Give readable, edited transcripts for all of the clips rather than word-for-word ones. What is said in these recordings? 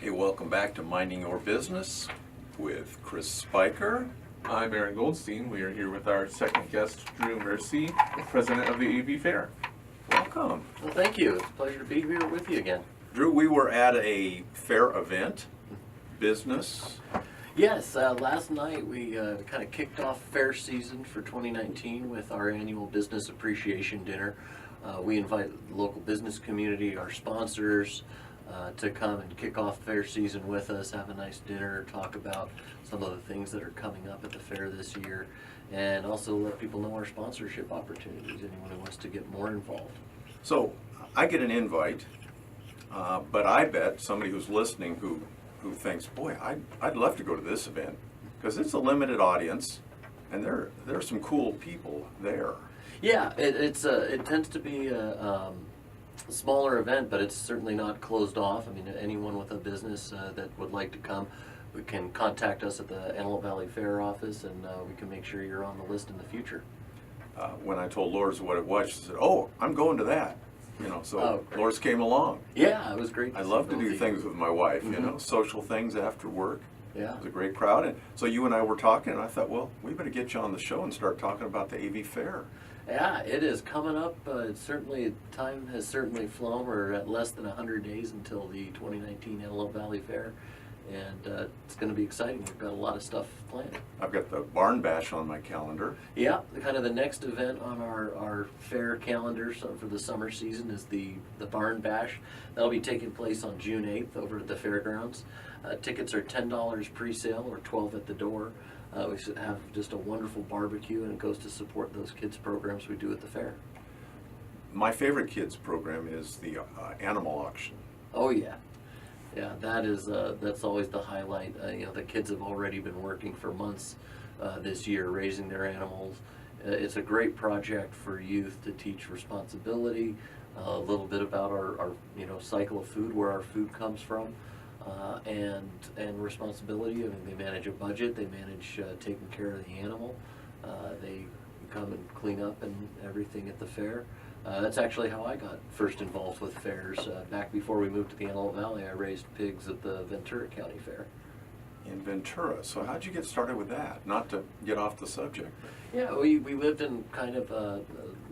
Hey, welcome back to Minding Your Business with Chris Spiker. I'm Aaron Goldstein. We are here with our second guest, Drew Mercy, president of the AV Fair. Welcome. Well, thank you. It's a pleasure to be here with you again. Drew, we were at a fair event, business. Yes, last night we kind of kicked off fair season for 2019 with our annual business appreciation dinner. We invite the local business community, our sponsors, to come and kick off fair season with us, have a nice dinner, talk about some of the things that are coming up at the fair this year, and also let people know our sponsorship opportunities, anyone who wants to get more involved. So I get an invite, but I bet somebody who's listening who thinks, boy, I'd love to go to this event because it's a limited audience and there are some cool people there. Yeah, it tends to be a smaller event, but it's certainly not closed off. I mean, anyone with a business that would like to come, we can contact us at the Antelope Valley Fair office, and we can make sure you're on the list in the future. When I told Lourdes what it was, she said, "Oh, I'm going to that." So great. Lourdes came along. Yeah, it was great. I love to see do both of things you. with my wife, social things after work. Yeah. It was a great crowd. And so you and I were talking, and I thought, well, we better get you on the show and start talking about the AV Fair. Yeah, it is coming up. Time has certainly flown. We're at less than 100 days until the 2019 Antelope Valley Fair, and it's going to be exciting. We've got a lot of stuff planned. I've got the Barn Bash on my calendar. Yeah, kind of the next event on our fair calendar for the summer season is the Barn Bash. That'll be taking place on June 8th over at the fairgrounds. Tickets are $10 pre-sale or $12 at the door. We should have just a wonderful barbecue, and it goes to support those kids programs we do at the fair. My favorite kids program is the animal auction. Oh yeah, that's always the highlight. The kids have already been working for months this year raising their animals. It's a great project for youth to teach responsibility, a little bit about our cycle of food, where our food comes from. And responsibility. I mean, they manage a budget. They manage taking care of the animal. They come and clean up and everything at the fair. That's actually how I got first involved with fairs. Back before we moved to the Antelope Valley, I raised pigs at the Ventura County Fair. In Ventura. So how'd you get started with that? Not to get off the subject. Yeah, we lived in kind of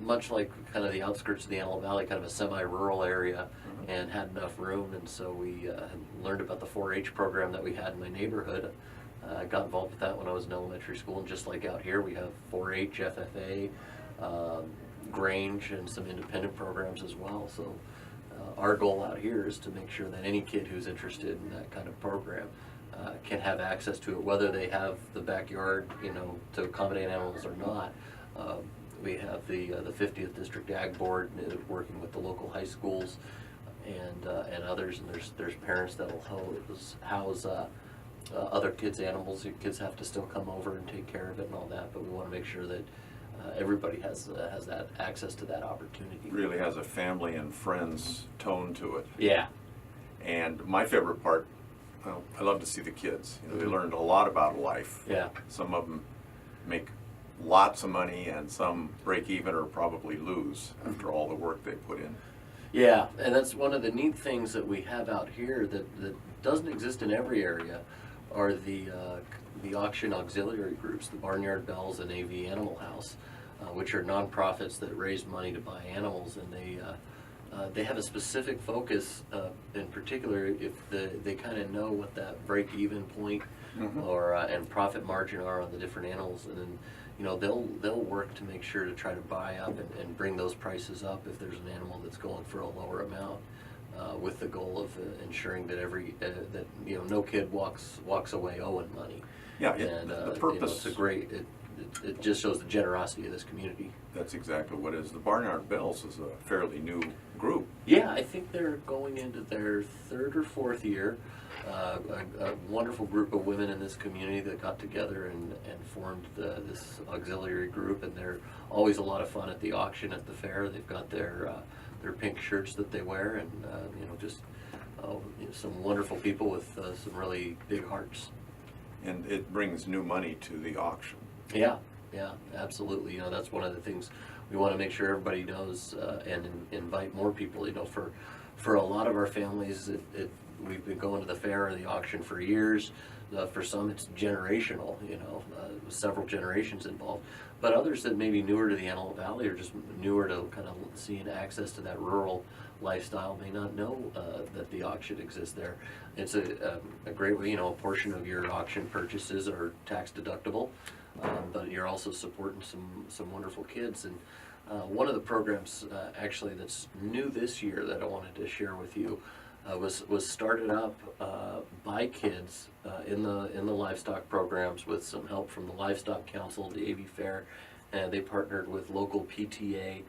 much like kind of the outskirts of the Antelope Valley, kind of a semi-rural area, and had enough room, and so we learned about the 4-H program that we had in my neighborhood. I got involved with that when I was in elementary school, and just like out here, we have 4-H, FFA, Grange, and some independent programs as well. So our goal out here is to make sure that any kid who's interested in that kind of program can have access to it, whether they have the backyard, to accommodate animals or not. We have the 50th District Ag Board working with the local high schools and others, and there's parents that will house other kids' animals. The kids have to still come over and take care of it and all that, but we want to make sure that everybody has that access to that opportunity. Really has a family and friends tone to it. Yeah. And my favorite part, well, I love to see the kids. They learned a lot about life. Yeah. Some of them make lots of money, and some break even or probably lose after all the work they put in. Yeah, and that's one of the neat things that we have out here that doesn't exist in every area are the auction auxiliary groups, the Barnyard Bells and AV Animal House, which are nonprofits that raise money to buy animals, and they have a specific focus. In particular, if they kind of know what that break-even point or and profit margin are on the different animals, and then they'll work to make sure to try to buy up and bring those prices up if there's an animal that's going for a lower amount, with the goal of ensuring that no kid walks away owing money. Yeah, And the purpose. it's a great. It just shows the generosity of this community. That's exactly what it is. The Barnyard Bells is a fairly new group. Yeah, I think they're going into their 3rd or 4th year. A wonderful group of women in this community that got together and formed this auxiliary group, and they're always a lot of fun at the auction at the fair. They've got their pink shirts that they wear, and some wonderful people with some really big hearts. And it brings new money to the auction. Yeah, absolutely. That's one of the things we want to make sure everybody knows, and invite more people. For a lot of our families, we've been going to the fair or the auction for years. For some, it's generational, several generations involved. But others that may be newer to the Antelope Valley or just newer to kind of seeing access to that rural lifestyle may not know that the auction exists there. It's a great way, a portion of your auction purchases are tax deductible, but you're also supporting some wonderful kids. And one of the programs actually that's new this year that I wanted to share with you was started up by kids in the livestock programs with some help from the Livestock Council, the AV Fair, and they partnered with local PTA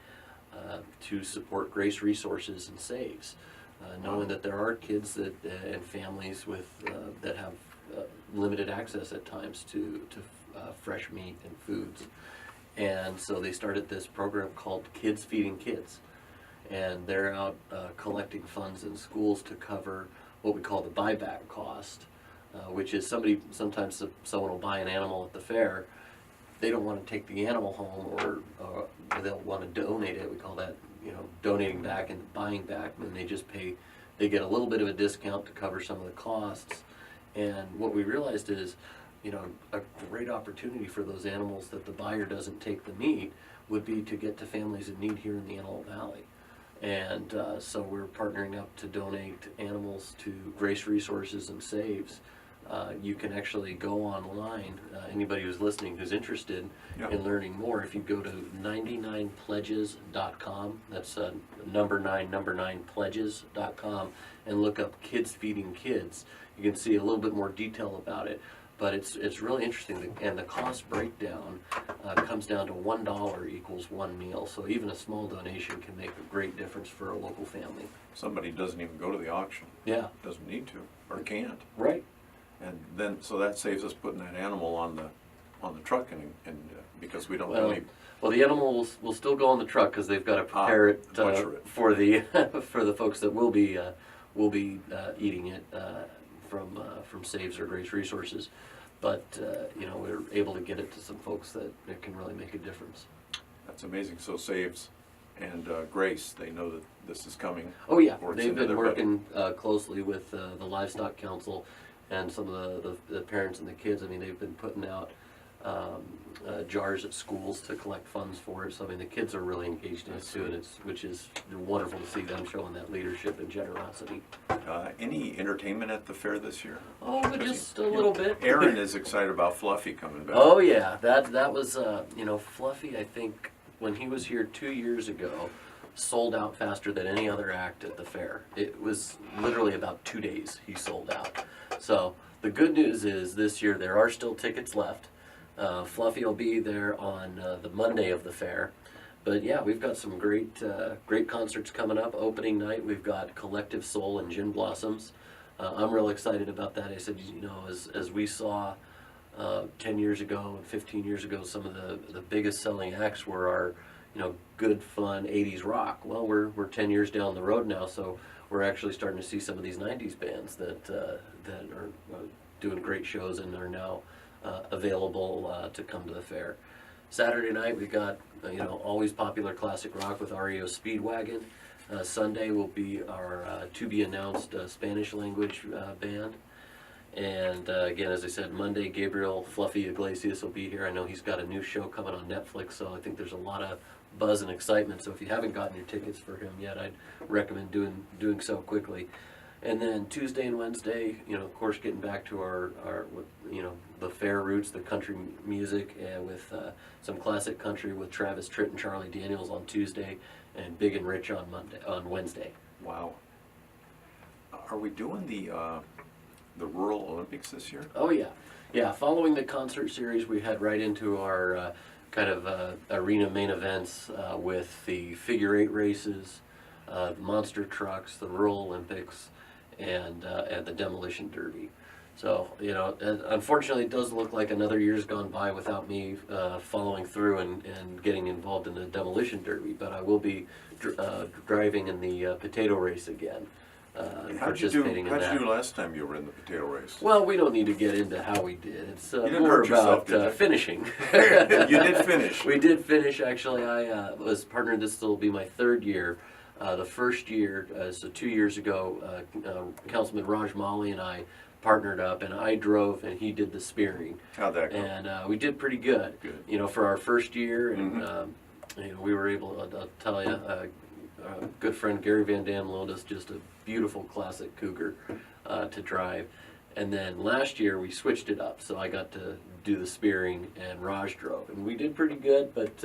to support Grace Resources and Saves, knowing that there are kids that and families with that have limited access at times to fresh meat and foods, and so they started this program called Kids Feeding Kids. And they're out collecting funds in schools to cover what we call the buyback cost, which is sometimes someone will buy an animal at the fair, they don't want to take the animal home or they'll want to donate it. We call that donating back and buying back, and they get a little bit of a discount to cover some of the costs. And what we realized is, a great opportunity for those animals that the buyer doesn't take the meat would be to get to families in need here in the Antelope Valley. And so we're partnering up to donate animals to Grace Resources and Saves. You can actually go online, anybody who's listening who's interested in learning more, if you go to 99pledges.com, that's number 9 pledges.com, and look up Kids Feeding Kids, you can see a little bit more detail about it. But it's really interesting, and the cost breakdown comes down to $1 equals one meal. So even a small donation can make a great difference for a local family. Somebody doesn't even go to the auction. Yeah. Doesn't need to or can't. Right. And then so that saves us putting that animal on the truck and because we don't Well, really. well, the animal will still go on the truck because they've got to prepare it, butcher it for the for the folks that will be eating it from Saves or Grace Resources. But we're able to get it to some folks that it can really make a difference. That's amazing. So Saves and Grace, they know that this is coming. Oh yeah, or it's they've into been their working closely with the Livestock Council and some of the parents and the kids. I mean, they've been putting out jars at schools to collect funds for it. So I mean, the kids are really engaged in it too, and which is wonderful to see them showing that leadership and generosity. Any entertainment at the fair this year? Oh, but just a little bit. Aaron is excited about Fluffy coming back. Oh yeah, that was Fluffy. I think when he was here 2 years ago, sold out faster than any other act at the fair. It was literally about 2 days he sold out. So the good news is this year there are still tickets left. Fluffy will be there on the Monday of the fair. But yeah, we've got some great concerts coming up. Opening night, we've got Collective Soul and Gin Blossoms. I'm real excited about that. I said, as we saw 10 years ago and 15 years ago, some of the biggest selling acts were our, good, fun 80s rock. Well, we're 10 years down the road now, so we're actually starting to see some of these 90s bands that are doing great shows and are now available to come to the fair. Saturday night we've got always popular classic rock with REO Speedwagon. Sunday will be our to be announced Spanish language band. And again, as I said, Monday Gabriel Fluffy Iglesias will be here. I know he's got a new show coming on Netflix, so I think there's a lot of buzz and excitement. So if you haven't gotten your tickets for him yet, I'd recommend doing so quickly. And then Tuesday and Wednesday, of course, getting back to our the fair roots, the country music, with some classic country with Travis Tritt and Charlie Daniels on Tuesday, and Big and Rich on Wednesday. Wow. Are we doing the Rural Olympics this year? Oh yeah. Following the concert series, we head right into our kind of arena main events with the figure 8 races, the monster trucks, the Rural Olympics, and the demolition derby. So unfortunately, it does look like another year's gone by without me following through and getting involved in the demolition derby. But I will be driving in the potato race again. How'd you do last time you were in the potato race? Well, we don't need to get into how we did. It's didn't more hurt yourself, about did you? finishing. You did finish. We did finish, actually. I was partnered, this will be my 3rd year, The first year, so 2 years ago, Councilman Raj Mali and I partnered up, and I drove and he did the spearing. How'd that go? And we did pretty good. Good. You know, for our first year, and Mm-hmm. you know, we were able. I'll tell you, good friend Gary Van Dam loaned us just a beautiful classic Cougar to drive. And then last year we switched it up, so I got to do the spearing and Raj drove, and we did pretty good. But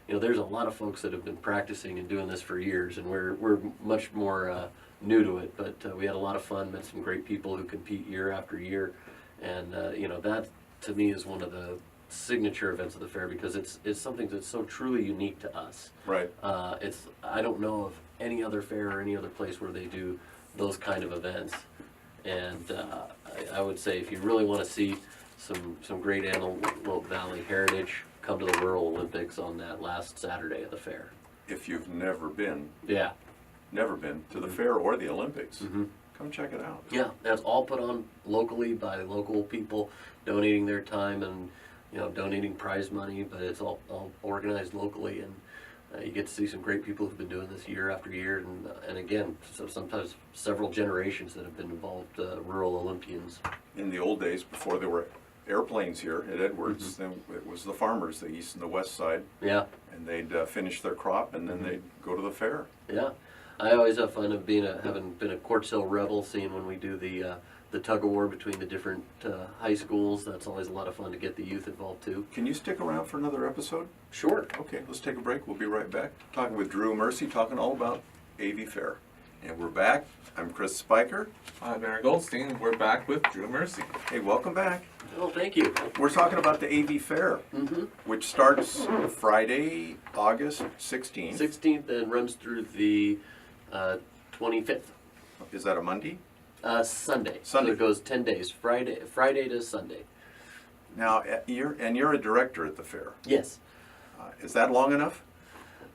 you know, there's a lot of folks that have been practicing and doing this for years, and we're much more new to it. But we had a lot of fun, met some great people who compete year after year, and you know, that to me is one of the signature events of the fair, because it's something that's so truly unique to us. Right. I don't know of any other fair or any other place where they do those kind of events. And I would say if you really want to see some great Antelope Valley heritage, come to the Rural Olympics on that last Saturday of the fair. If you've never been Yeah. to the fair or the Olympics, Mm-hmm. come check it out. Yeah, that's all put on locally by local people donating their time and, you know, donating prize money, but it's all organized locally, and you get to see some great people who've been doing this year after year, and again, so sometimes several generations that have been involved, rural Olympians. In the old days, before there were airplanes here at Edwards, Mm-hmm. then it was the farmers, the east and the west side, Yeah, and they'd finish their crop, and then they'd go to the fair. yeah. I always have fun of having been a Quartz Hill Rebel, seeing when we do the tug of war between the different high schools. That's always a lot of fun to get the youth involved too. Can you stick around for another episode? Sure. Okay, let's take a break. We'll be right back. Talking with Drew Mercy, talking all about AV Fair. And we're back. I'm Chris Spiker. I'm Aaron Goldstein. We're back with Drew Mercy. Hey, welcome back. Oh, thank you. We're talking about the AV Fair, Mm-hmm. which starts Friday, August 16th. 16th and runs through the 25th. Is that a Monday? Sunday. Sunday. So it goes 10 days. Friday to Sunday. Now, you're a director at the fair. Yes. Is that long enough?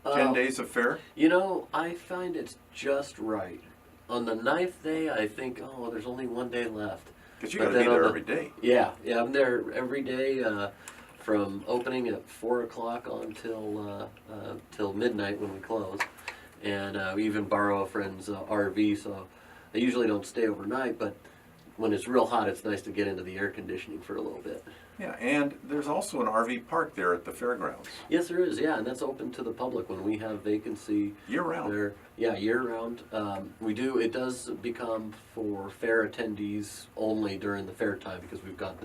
10 Um, days of fair? You know, I find it's just right. On the 9th day, I think, oh, there's only one day left. Because you but got to then be on there the- every day. Yeah, I'm there every day from opening at 4 o'clock on till midnight when we close. And we even borrow a friend's RV, so I usually don't stay overnight, but when it's real hot, it's nice to get into the air conditioning for a little bit. Yeah, and there's also an RV park there at the fairgrounds, Yes, there is, yeah, and that's open to the public when we have vacancy. year-round. There, yeah, year-round. It does become for fair attendees only during the fair time, because we've got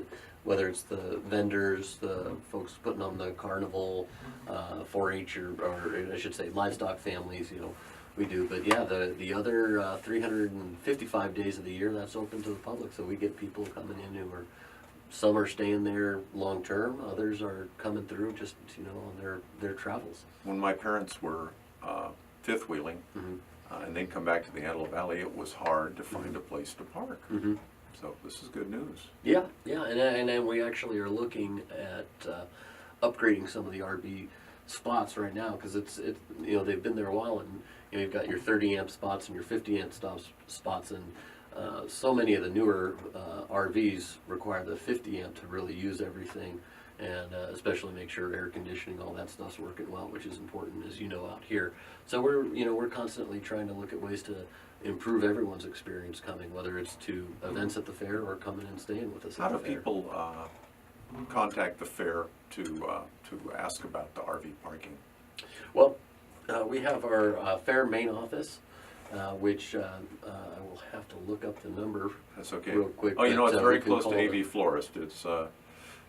whether it's the vendors, the folks putting on the carnival, 4-H or I should say livestock families, you know, we do. But yeah, the other 355 days of the year, that's open to the public, so we get people coming in who are, some are staying there long-term, others are coming through just, you know, on their travels. When my parents were fifth wheeling, Mm-hmm. and they'd come back to the Antelope Valley, it was hard to find a place to park. Mm-hmm. So this is good news. Yeah, and then we actually are looking at upgrading some of the RV spots right now, because it's you know, they've been there a while, and you know, you've got your 30 amp spots and your 50 amp spots, and so many of the newer RVs require the 50 amp to really use everything, and especially make sure air conditioning, all that stuff's working well, which is important, as you know, out here. So we're constantly trying to look at ways to improve everyone's experience coming, whether it's to events at the fair or coming and staying with us How at do the fair. people contact the fair to ask about the RV parking? Well, we have our fair main office, which I will have to look up the number That's okay. real quick. Oh, you know, but, it's we very can close to call AV it. Florist. It's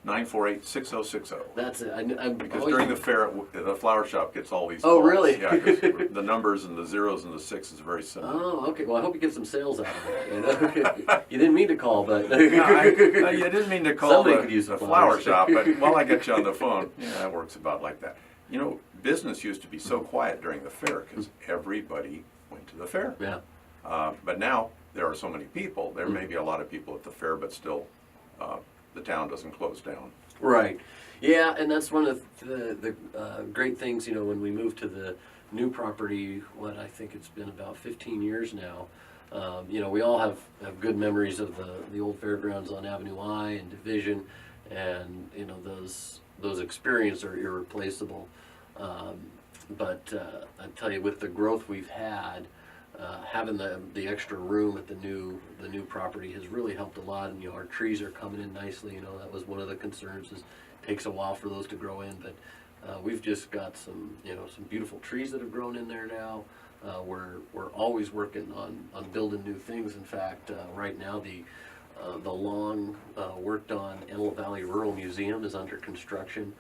948-6060. That's it. I'm Because always- during the fair, the flower shop gets all these Oh, calls. really? Yeah, 'cause the numbers and the zeros and the sixes are very similar. Oh, okay. Well, I hope you get some sales out of it. You know? You didn't mean to call, but No, I didn't mean to call Somebody could use the the flower flowers. shop, but while I get you on the phone, yeah, that works about like that. You know, business used to be so quiet during the fair because everybody went to the fair. yeah. But now there are so many people. There may be a lot of people at the fair, but still the town doesn't close down. Right. Yeah, and that's one of the great things, you know, when we moved to the new property, I think it's been about 15 years now. You know, we all have good memories of the old fairgrounds on Avenue I and Division, and, you know, those experiences are irreplaceable. But I tell you, with the growth we've had, having the extra room at the new property has really helped a lot. And our trees are coming in nicely. That was one of the concerns. Is it takes a while for those to grow in, but we've just got some some beautiful trees that have grown in there now. We're always working on building new things. In fact, right now the long worked on Antelope Valley Rural Museum is under construction.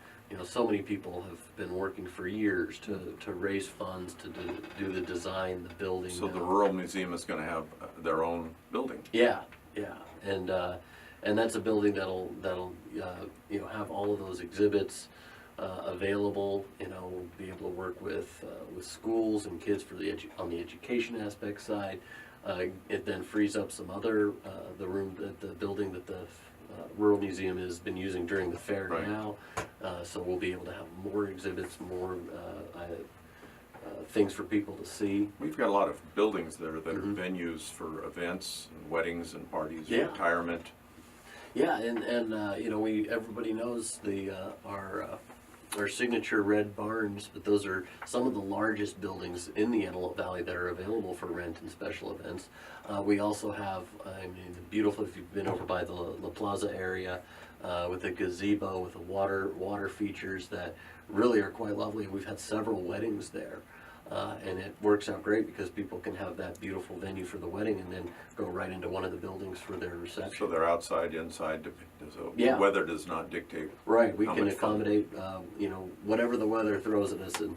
So many people have been working for years to raise funds to do the design, the building. So the Rural Museum is going to have their own building. Yeah, and that's a building that'll have all of those exhibits available. We'll be able to work with schools and kids for on the education aspect side. It then frees up some other the room the building that the Rural Museum has been using during the fair Right. now. So we'll be able to have more exhibits, more things for people to see. We've got a lot of buildings there that are venues for events and weddings and parties, Yeah. retirement. Yeah, and everybody knows our signature red barns, but those are some of the largest buildings in the Antelope Valley that are available for rent and special events. We also have, beautiful, if you've been over by the La Plaza area, with a gazebo with the water features that really are quite lovely. We've had several weddings there. And it works out great because people can have that beautiful venue for the wedding and then go right into one of the buildings for their reception. So they're outside, inside, so Yeah. the weather does not dictate. Right, we how can much fun. accommodate, whatever the weather throws at us, and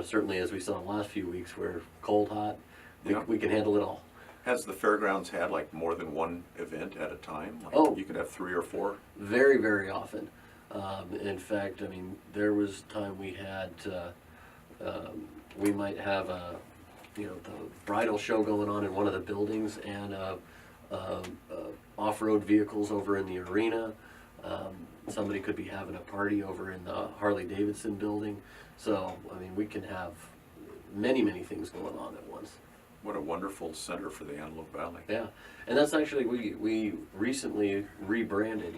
certainly as we saw the last few weeks, where cold, hot, Yeah. we can handle it all. Has the fairgrounds had like more than one event at a time? Like Oh. you could have 3 or 4? Very, very often. In fact, there was time we had, we might have the bridal show going on in one of the buildings and off-road vehicles over in the arena. Somebody could be having a party over in the Harley-Davidson building. So, we can have many, many things going on at once. What a wonderful center for the Antelope Valley. Yeah, and that's actually, we recently rebranded.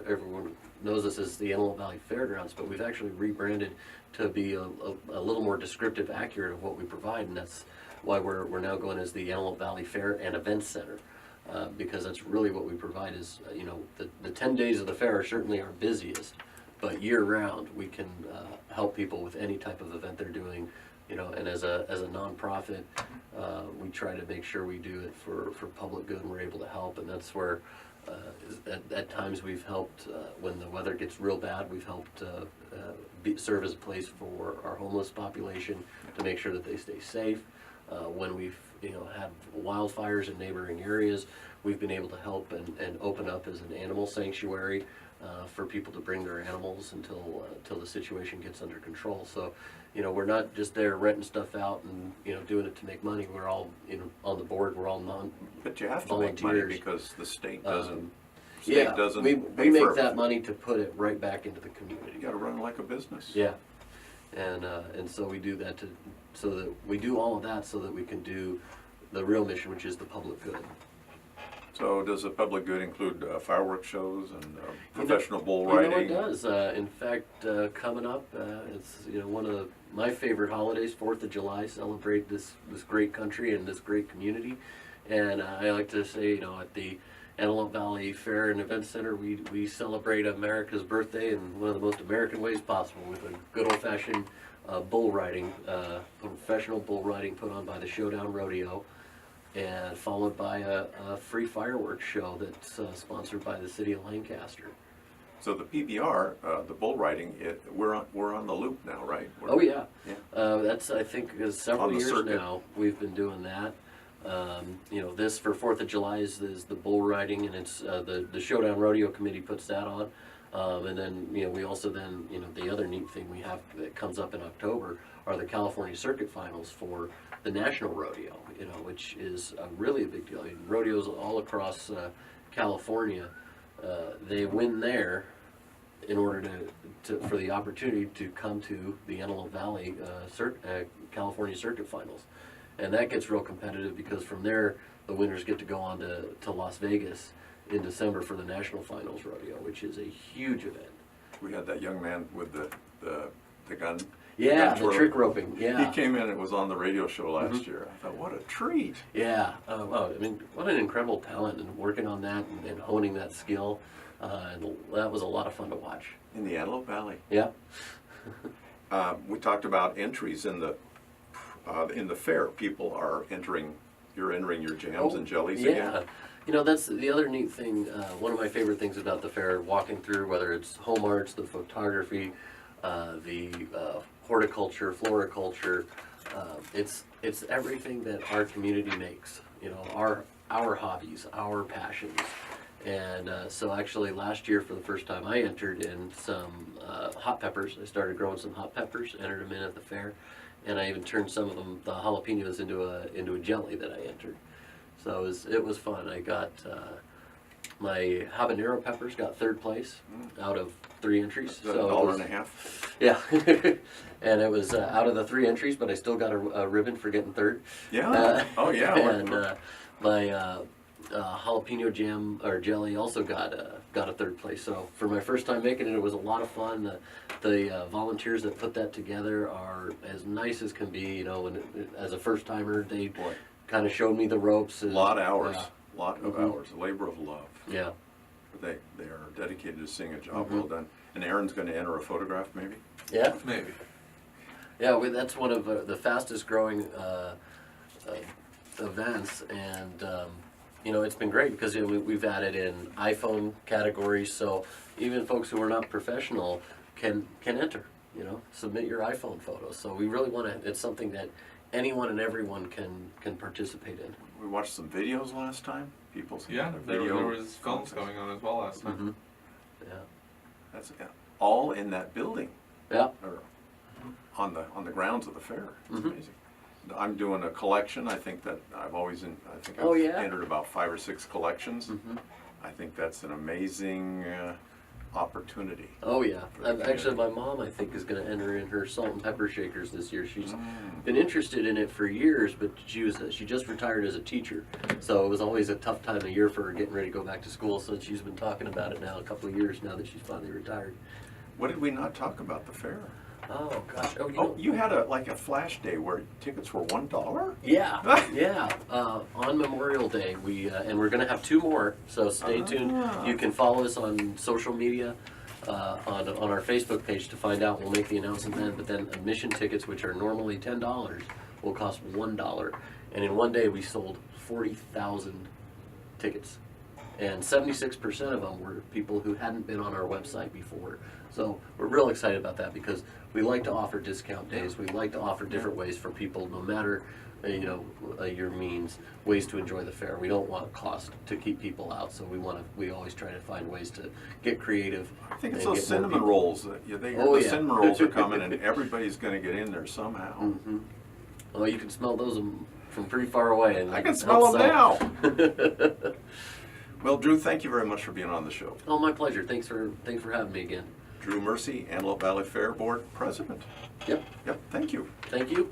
Everyone knows us as the Antelope Valley Fairgrounds, but we've actually rebranded to be a little more descriptive, accurate of what we provide, and that's why we're now going as the Antelope Valley Fair and Events Center, because that's really what we provide. Is the 10 days of the fair are certainly our busiest, but year round we can help people with any type of event they're doing. And as a nonprofit, we try to make sure we do it for public good, and we're able to help. And that's where, at times, we've helped when the weather gets real bad. We've helped serve as a place for our homeless population to make sure that they stay safe. When we've had wildfires in neighboring areas, we've been able to help and open up as an animal sanctuary for people to bring their animals until the situation gets under control. So, we're not just there renting stuff out and doing it to make money. We're all on the board. We're all But you have to make money volunteers. because the state doesn't. Yeah, doesn't we pay make for that everything. money to put it right back into the community. You got to run like a business. Yeah, and so we do that so that we do all of that so that we can do the real mission, which is the public good. So does the public good include fireworks shows and professional bull riding? It does. In fact, coming up, it's one of my favorite holidays, 4th of July. Celebrate this great country and this great community, and I like to say, at the Antelope Valley Fair and Event Center, we celebrate America's birthday in one of the most American ways possible with a good old-fashioned bull riding, professional bull riding put on by the Showdown Rodeo, and followed by a free fireworks show that's sponsored by the city of Lancaster. So the PBR, the bull riding, we're on the loop now, right? Oh yeah, Yeah. that's I think several On the years circuit. now we've been doing that. This for 4th of July is the bull riding, and it's the Showdown Rodeo Committee puts that on. And then we also then the other neat thing we have that comes up in October are the California Circuit Finals for the National Rodeo, which is really a big deal. Rodeos all across California, they win there in order for the opportunity to come to the Antelope Valley California Circuit Finals. And that gets real competitive because from there the winners get to go on to Las Vegas in December for the National Finals Rodeo, which is a huge event. We had that young man with the gun. Yeah, Bench the rope. trick roping. Yeah. He came in and was on the radio show last year. I thought, what a treat. Yeah. Oh, I mean, what an incredible talent, and working on that and honing that skill. And that was a lot of fun to watch. In the Antelope Valley. Yeah. We talked about entries in the fair. People are entering. You're entering your jams and jellies Yeah. again. You know, that's the other neat thing. One of my favorite things about the fair, walking through, whether it's home arts, the photography, the horticulture, floriculture, it's everything that our community makes. You know, our hobbies, our passions. And so actually last year, for the first time, I entered in some hot peppers. I started growing some hot peppers, entered them in at the fair, and I even turned some of them, the jalapenos, into a jelly that I entered. So it was fun. I got my habanero peppers got third place out of 3 entries. Is that so $1.50? Yeah, and it was out of the 3 entries, but I still got a ribbon for getting third. Yeah. Oh yeah. And my jalapeno jam or jelly also got a third place. So for my first time making it, it was a lot of fun. The volunteers that put that together are as nice as can be. You know, as a first timer, they Boy. kind of showed me the ropes. A lot of hours. Yeah. Lot of Mhm. hours. A labor of love. Yeah. They are dedicated to seeing a job Mhm. well done. And Aaron's going to enter a photograph, maybe. Yeah. Maybe. Yeah, that's one of the fastest growing events, and you know, it's been great because you know, we've added in iPhone categories, so even folks who are not professional can enter. You know, submit your iPhone photos. So we really want to. It's something that anyone and everyone can participate in. We watched some videos last time. People Yeah, had a there video was films contest. going on as well last time. Mm-hmm. Yeah. That's all in that building, Yeah. or on the grounds of the fair. It's Mhm. amazing. I'm doing a collection. I think that I've Oh, yeah? entered about 5 or 6 collections. Mm-hmm. I think that's an amazing opportunity. Oh yeah. For the Actually, community. my mom, I think, is going to enter in her salt and pepper shakers this year. She's Mm. been interested in it for years, but she just retired as a teacher, so it was always a tough time of year for her getting ready to go back to school. So she's been talking about it now a couple of years now that she's finally retired. What did we not talk about the fair? Oh gosh. Oh, Oh, you had a flash day where tickets were $1? Yeah, yeah. On Memorial Day, and we're going to have 2 more, so stay tuned. Ah. You can follow us on social media, on our Facebook page to find out. We'll make the announcement then. But then admission tickets, which are normally $10, will cost $1. And in one day, we sold 40,000 tickets, and 76% of them were people who hadn't been on our website before. So we're real excited about that because we like to offer discount days. We like to offer different ways for people, no matter your means, ways to enjoy the fair. We don't want cost to keep people out, so we always try to find ways to get creative. I think it's and those get more cinnamon people. rolls. Oh, The yeah. cinnamon rolls are coming, and everybody's going to get in there somehow. Mhm. Well, you can smell those from pretty far away. And I can smell them now. now. Well, Drew, thank you very much for being on the show. Oh, my pleasure. Thanks for having me again. Drew Mercy, Antelope Valley Fair Board President. Yep. Yep, thank you. Thank you.